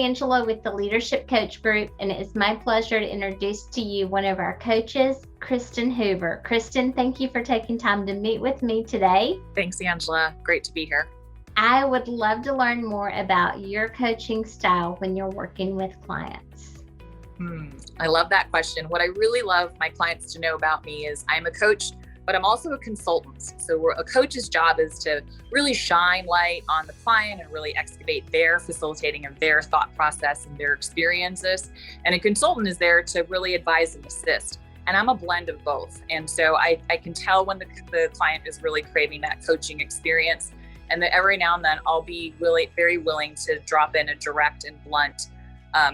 Angela with the Leadership Coach Group, and it is my pleasure to introduce to you one of our coaches, Kristin Hoover. Kristin, thank you for taking time to meet with me today. Thanks, Angela. Great to be here. I would love to learn more about your coaching style when you're working with clients. I love that question. What I really love my clients to know about me is I'm a coach, but I'm also a consultant. So a coach's job is to really shine light on the client and really excavate their facilitating of their thought process and their experiences. And a consultant is there to really advise and assist. And I'm a blend of both. And so I can tell when the client is really craving that coaching experience. And that every now and then I'll be really very willing to drop in a direct and blunt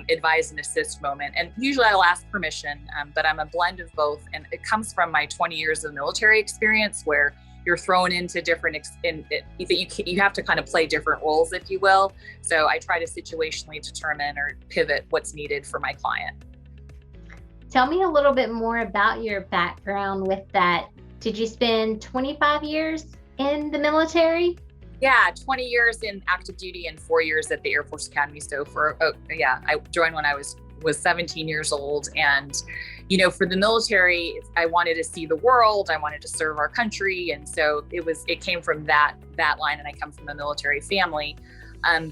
advise and assist moment. And usually I'll ask permission, but I'm a blend of both. And it comes from my 20 years of military experience where you're thrown into different, you have to kind of play different roles, if you will. So I try to situationally determine or pivot what's needed for my client. Tell me a little bit more about your background with that. Did you spend 25 years in the military? Yeah, 20 years in active duty and 4 years at the Air Force Academy. So I joined when I was 17 years old. And, for the military, I wanted to see the world. I wanted to serve our country. And so it came from that line, and I come from a military family.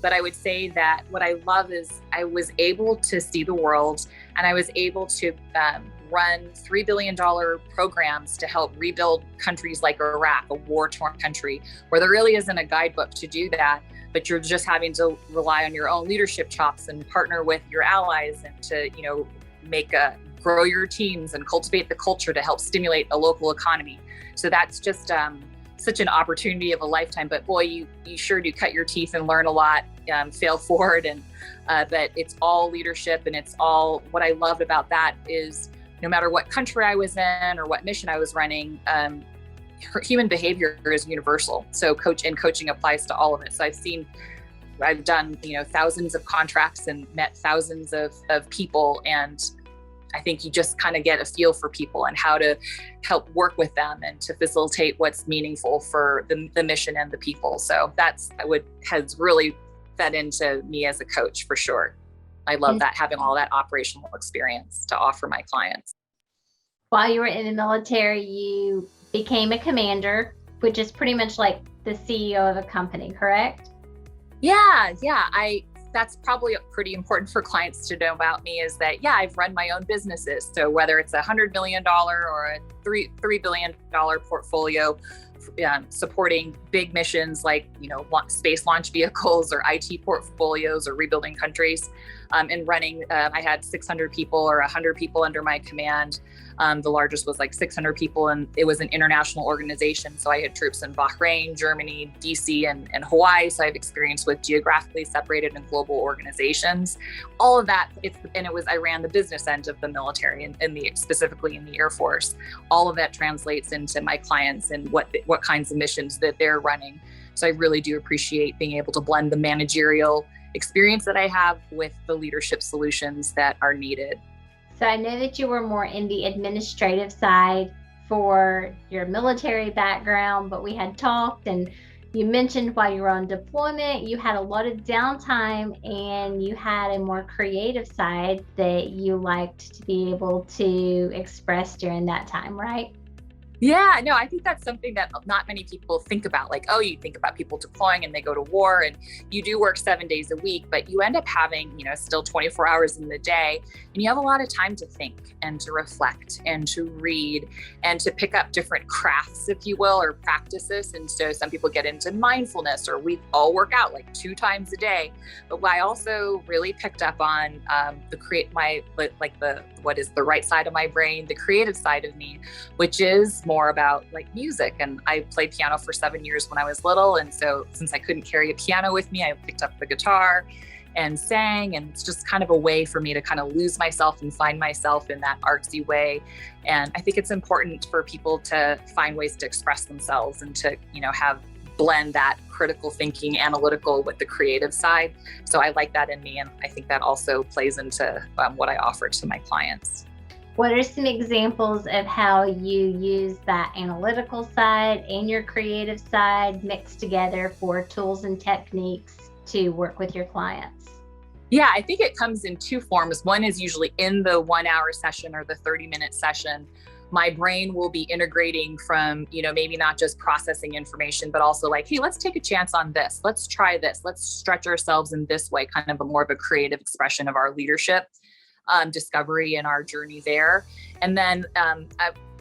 But I would say that what I love is I was able to see the world, and I was able to run $3 billion programs to help rebuild countries like Iraq, a war-torn country, where there really isn't a guidebook to do that, but you're just having to rely on your own leadership chops and partner with your allies and to, grow your teams and cultivate the culture to help stimulate a local economy. So that's just such an opportunity of a lifetime. But boy, you sure do cut your teeth and learn a lot, fail forward, and but it's all leadership, and it's all what I loved about that is, no matter what country I was in or what mission I was running, human behavior is universal. So coaching applies to all of it. So I've done, thousands of contracts and met thousands of people. And I think you just kind of get a feel for people and how to help work with them and to facilitate what's meaningful for the mission and the people. So has really fed into me as a coach for sure. I love that, having all that operational experience to offer my clients. While you were in the military, you became a commander, which is pretty much like the CEO of a company, correct? Yeah. That's probably pretty important for clients to know about me is that, I've run my own businesses. So whether it's $100 million or a $3 billion portfolio, supporting big missions like, space launch vehicles or IT portfolios or rebuilding countries, and running, I had 600 people or 100 people under my command. The largest was like 600 people, and it was an international organization. So I had troops in Bahrain, Germany, DC, and Hawaii. So I have experience with geographically separated and global organizations. All of that, I ran the business end of the military and specifically in the Air Force. All of that translates into my clients and what kinds of missions that they're running. So I really do appreciate being able to blend the managerial experience that I have with the leadership solutions that are needed. So I know that you were more in the administrative side for your military background, but we had talked and you mentioned while you were on deployment, you had a lot of downtime and you had a more creative side that you liked to be able to express during that time, right? Yeah, no, I think that's something that not many people think about. Like, you think about people deploying and they go to war and you do work 7 days a week, but you end up having, still 24 hours in the day, and you have a lot of time to think and to reflect and to read and to pick up different crafts, if you will, or practices. And so some people get into mindfulness, or we all work out like 2 times a day. But I also really picked up on what is the right side of my brain, the creative side of me, which is more about like music. And I played piano for 7 years when I was little. And so since I couldn't carry a piano with me, I picked up the guitar and sang. And it's just kind of a way for me to kind of lose myself and find myself in that artsy way. And I think it's important for people to find ways to express themselves and to, blend that critical thinking, analytical with the creative side. So I like that in me. And I think that also plays into what I offer to my clients. What are some examples of how you use that analytical side and your creative side mixed together for tools and techniques to work with your clients? Yeah, I think it comes in two forms. One is usually in the 1 hour session or the 30-minute session. My brain will be integrating from, maybe not just processing information, but also like, hey, let's take a chance on this. Let's try this. Let's stretch ourselves in this way, kind of more of a creative expression of our leadership, discovery and our journey there. And then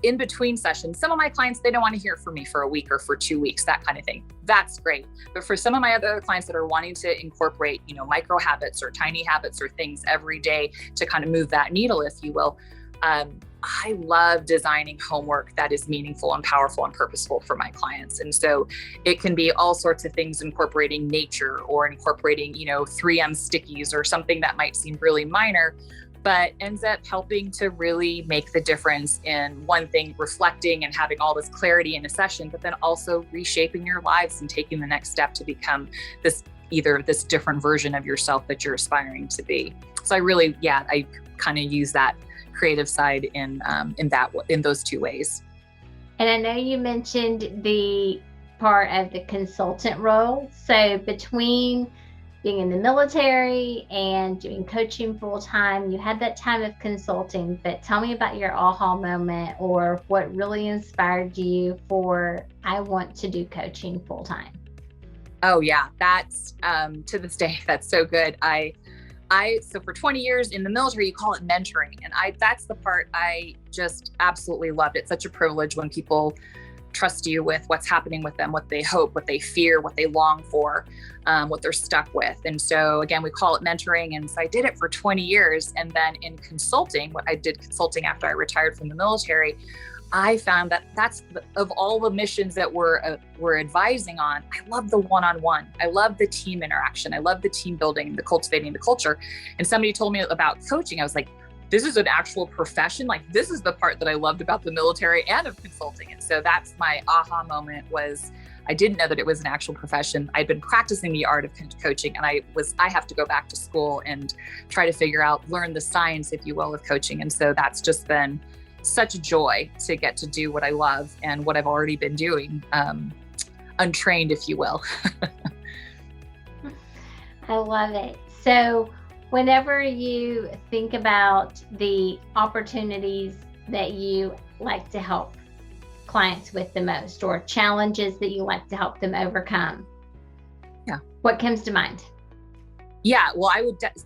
in between sessions, some of my clients, they don't want to hear from me for a week or for 2 weeks, that kind of thing. That's great. But for some of my other clients that are wanting to incorporate, micro habits or tiny habits or things every day to kind of move that needle, if you will, I love designing homework that is meaningful and powerful and purposeful for my clients. And so it can be all sorts of things, incorporating nature or incorporating, 3M stickies or something that might seem really minor, but ends up helping to really make the difference in one thing, reflecting and having all this clarity in a session, but then also reshaping your lives and taking the next step to become either this different version of yourself that you're aspiring to be. So I kind of use that creative side in those two ways. And I know you mentioned the part of the consultant role. So between being in the military and doing coaching full time, you had that time of consulting, but tell me about your aha moment or what really inspired you for, I want to do coaching full time. Oh yeah, that's to this day, that's so good. So for 20 years in the military, you call it mentoring. And that's the part I just absolutely loved. It's such a privilege when people trust you with what's happening with them, what they hope, what they fear, what they long for, what they're stuck with. And so again, we call it mentoring. And so I did it for 20 years. And then in consulting, I did consulting after I retired from the military, I found that of all the missions that we're advising on, I love the one-on-one. I love the team interaction. I love the team building, the cultivating the culture. And somebody told me about coaching. I was like, this is an actual profession. Like, this is the part that I loved about the military and of consulting. And so that's my aha moment. Was I didn't know that it was an actual profession. I'd been practicing the art of coaching, and I have to go back to school and try to learn the science, if you will, of coaching. And so that's just been such a joy to get to do what I love and what I've already been doing, untrained, if you will. I love it. So whenever you think about the opportunities that you like to help clients with the most, or challenges that you like to help them overcome, what comes to mind? Yeah, well,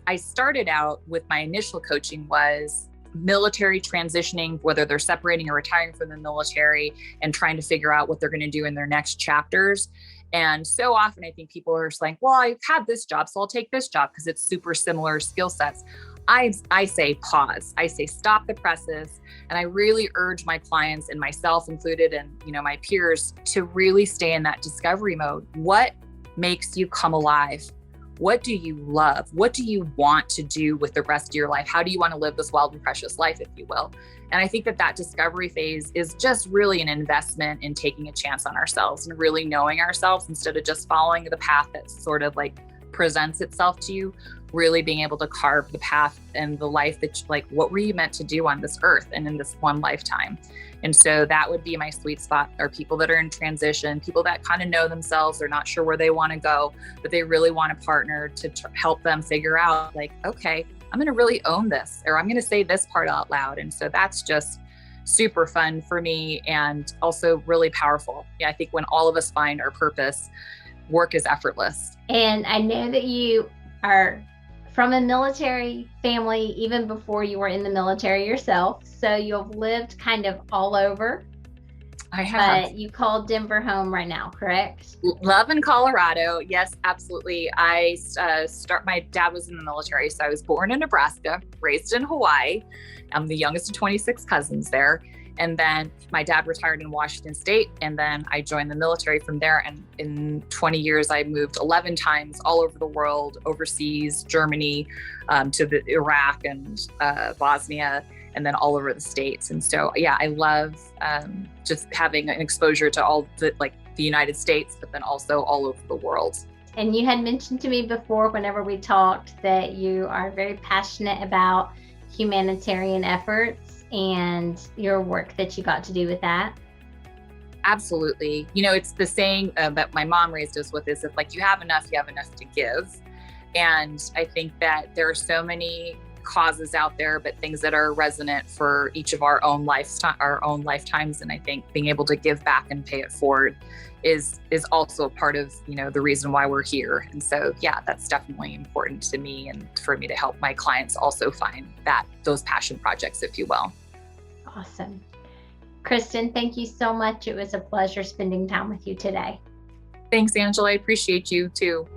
I started out with my initial coaching was military transitioning, whether they're separating or retiring from the military and trying to figure out what they're going to do in their next chapters. And so often I think people are just like, well, I've had this job, so I'll take this job because it's super similar skill sets. I say pause. I say stop the presses. And I really urge my clients, and myself included, and my peers, to really stay in that discovery mode. What makes you come alive? What do you love? What do you want to do with the rest of your life? How do you want to live this wild and precious life, if you will? And I think that discovery phase is just really an investment in taking a chance on ourselves and really knowing ourselves, instead of just following the path that sort of like presents itself to you, really being able to carve the path and the life that, what were you meant to do on this earth and in this one lifetime? And so that would be my sweet spot, are people that are in transition, people that kind of know themselves, they're not sure where they want to go, but they really want a partner to help them figure out, okay, I'm going to really own this, or I'm going to say this part out loud. And so that's just super fun for me, and also really powerful. Yeah, I think when all of us find our purpose, work is effortless. And I know that you are from a military family, even before you were in the military yourself. So you've lived kind of all over. I have. But you call Denver home right now, correct? Love in Colorado. Yes, absolutely. My dad was in the military. So I was born in Nebraska, raised in Hawaii. I'm the youngest of 26 cousins there. And then my dad retired in Washington State, and then I joined the military from there. And in 20 years, I moved 11 times all over the world, overseas, Germany, to Iraq and Bosnia, and then all over the States. And so, yeah, I love just having an exposure to all the United States, but then also all over the world. And you had mentioned to me before, whenever we talked, that you are very passionate about humanitarian efforts and your work that you got to do with that. Absolutely. It's the saying that my mom raised us with, is if you have enough to give. And I think that there are so many causes out there, but things that are resonant for each of our own lifetimes. And I think being able to give back and pay it forward is also a part of, the reason why we're here. And so, yeah, that's definitely important to me, and for me to help my clients also find those passion projects, if you will. Awesome. Kristin, thank you so much. It was a pleasure spending time with you today. Thanks, Angela. I appreciate you too.